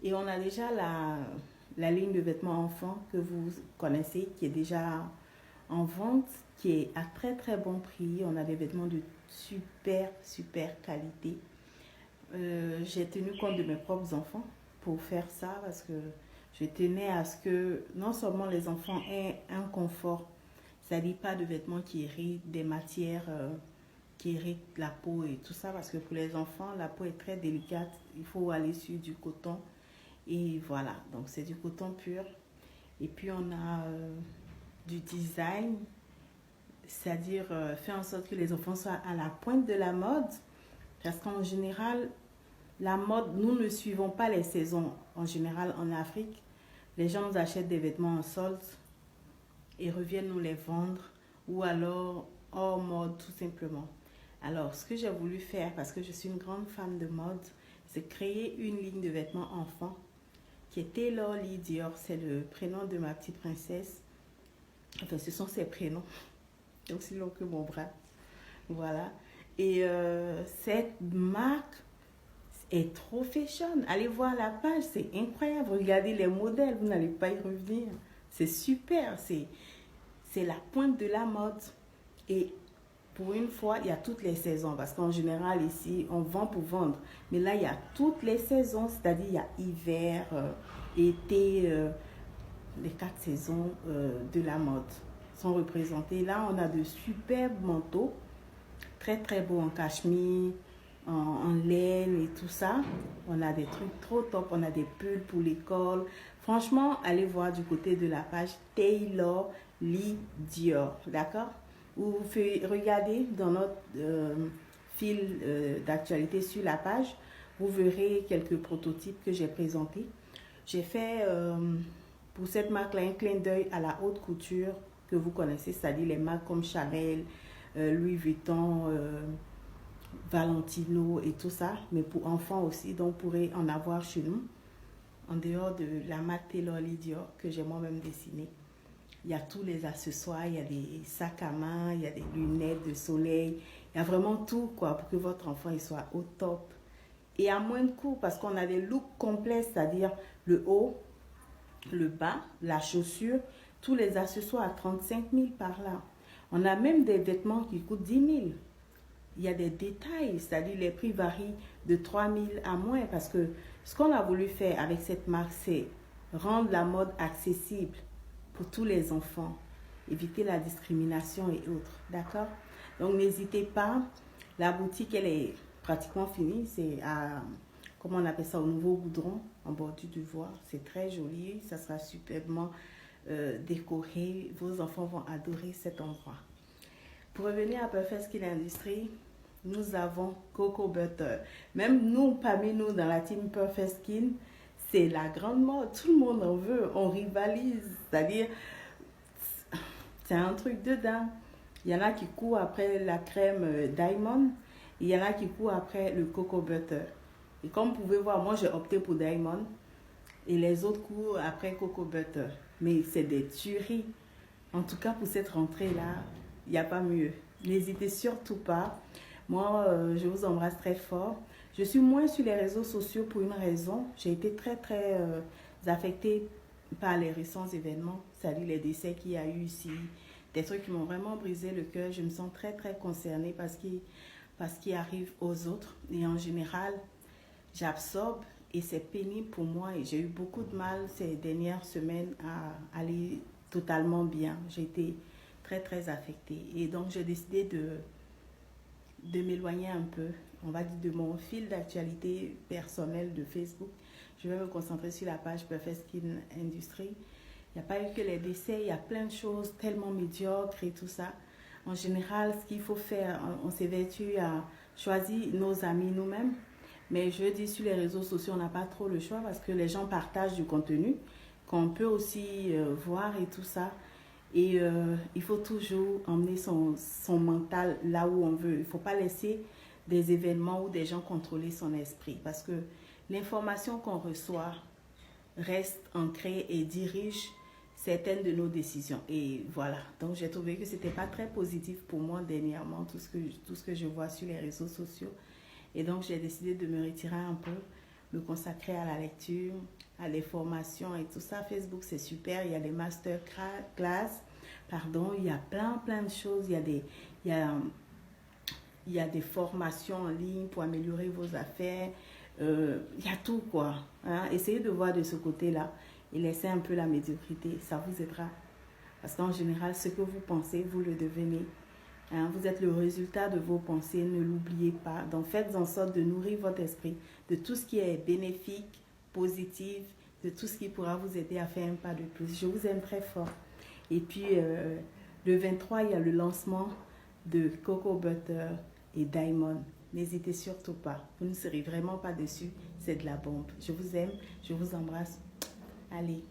Et on a déjà la ligne de vêtements enfants que vous connaissez, qui est déjà en vente, qui est à très très bon prix. On a des vêtements de super super qualité. J'ai tenu compte de mes propres enfants pour faire ça parce que je tenais à ce que non seulement les enfants aient un confort, c'est-à-dire pas de vêtements qui irritent, des matières qui irritent la peau et tout ça, parce que pour les enfants, la peau est très délicate. Il faut aller sur du coton. Et voilà, donc c'est du coton pur. Et puis on a du design, c'est-à-dire faire en sorte que les enfants soient à la pointe de la mode. Parce qu'en général, la mode, nous ne suivons pas les saisons. En général, en Afrique, les gens nous achètent des vêtements en solde et reviennent nous les vendre ou alors hors mode tout simplement. Alors, ce que j'ai voulu faire, parce que je suis une grande fan de mode, c'est créer une ligne de vêtements enfants qui est Taylor Lee Dior. C'est le prénom de ma petite princesse. Enfin, ce sont ses prénoms, aussi long que mon bras. Voilà. Et cette marque est trop fashion. Allez voir la page, c'est incroyable. Regardez les modèles, vous n'allez pas y revenir. C'est super, c'est la pointe de la mode. Et pour une fois, il y a toutes les saisons. Parce qu'en général, ici, on vend pour vendre. Mais là, il y a toutes les saisons. C'est-à-dire, il y a hiver, été, les 4 saisons de la mode sont représentées. Là, on a de superbes manteaux. Très, très beaux en cachemire, en laine et tout ça. On a des trucs trop top. On a des pulls pour l'école. Franchement, allez voir du côté de la page Taylor Lee Dior. D'accord? Vous regardez dans notre fil d'actualité sur la page, vous verrez quelques prototypes que j'ai présentés. J'ai fait pour cette marque-là un clin d'œil à la haute couture que vous connaissez, c'est-à-dire les marques comme Chanel, Louis Vuitton, Valentino et tout ça, mais pour enfants aussi, donc vous pourrez en avoir chez nous, en dehors de la marque Taylor Lee Dior que j'ai moi-même dessinée. Il y a tous les accessoires, il y a des sacs à main, il y a des lunettes de soleil, il y a vraiment tout quoi pour que votre enfant il soit au top. Et à moins de coût parce qu'on a des looks complets, c'est-à-dire le haut, le bas, la chaussure, tous les accessoires à 35 000 par là. On a même des vêtements qui coûtent 10 000. Il y a des détails, c'est-à-dire les prix varient de 3 000 à moins parce que ce qu'on a voulu faire avec cette marque, c'est rendre la mode accessible pour tous les enfants, éviter la discrimination et autres, d'accord? Donc n'hésitez pas, la boutique elle est pratiquement finie, c'est à, comment on appelle ça, au Nouveau Goudron, en bordure du Voie, c'est très joli, ça sera superbement décoré, vos enfants vont adorer cet endroit. Pour revenir à Perfect Skin Industry, nous avons Coco Butter. Même nous, parmi nous, dans la team Perfect Skin, c'est la grande mode. Tout le monde en veut. On rivalise. C'est-à-dire, c'est un truc de dingue. Il y en a qui courent après la crème Diamond. Et il y en a qui courent après le Coco Butter. Et comme vous pouvez voir, moi, j'ai opté pour Diamond. Et les autres courent après Coco Butter. Mais c'est des tueries. En tout cas, pour cette rentrée-là, il n'y a pas mieux. N'hésitez surtout pas. Moi, je vous embrasse très fort. Je suis moins sur les réseaux sociaux pour une raison. J'ai été très, très affectée par les récents événements, c'est-à-dire les décès qu'il y a eu ici. Des trucs qui m'ont vraiment brisé le cœur. Je me sens très, très concernée parce qu'il arrive aux autres. Et en général, j'absorbe et c'est pénible pour moi. Et j'ai eu beaucoup de mal ces dernières semaines à aller totalement bien. J'ai été très, très affectée. Et donc, j'ai décidé de m'éloigner un peu, on va dire, de mon fil d'actualité personnelle de Facebook. Je vais me concentrer sur la page Perfect Skin Industry. Il n'y a pas eu que les décès, il y a plein de choses tellement médiocres et tout ça. En général, ce qu'il faut faire, on s'évertue à choisir nos amis nous-mêmes. Mais je dis sur les réseaux sociaux, on n'a pas trop le choix parce que les gens partagent du contenu qu'on peut aussi voir et tout ça. Et il faut toujours emmener son mental là où on veut. Il ne faut pas laisser des événements ou des gens contrôler son esprit. Parce que l'information qu'on reçoit reste ancrée et dirige certaines de nos décisions. Et voilà. Donc j'ai trouvé que ce n'était pas très positif pour moi dernièrement, tout ce que je vois sur les réseaux sociaux. Et donc j'ai décidé de me retirer un peu. me consacrer à la lecture, à les formations et tout ça. Facebook, c'est super. Il y a des masterclass, pardon. Il y a plein de choses. Il y a des formations en ligne pour améliorer vos affaires. Il y a tout, quoi. Hein? Essayez de voir de ce côté-là et laissez un peu la médiocrité. Ça vous aidera. Parce qu'en général, ce que vous pensez, vous le devenez. Hein? Vous êtes le résultat de vos pensées, ne l'oubliez pas. Donc, faites en sorte de nourrir votre esprit de tout ce qui est bénéfique, positif, de tout ce qui pourra vous aider à faire un pas de plus. Je vous aime très fort. Et puis, le 23, il y a le lancement de Coco Butter et Diamond. N'hésitez surtout pas. Vous ne serez vraiment pas déçus. C'est de la bombe. Je vous aime. Je vous embrasse. Allez.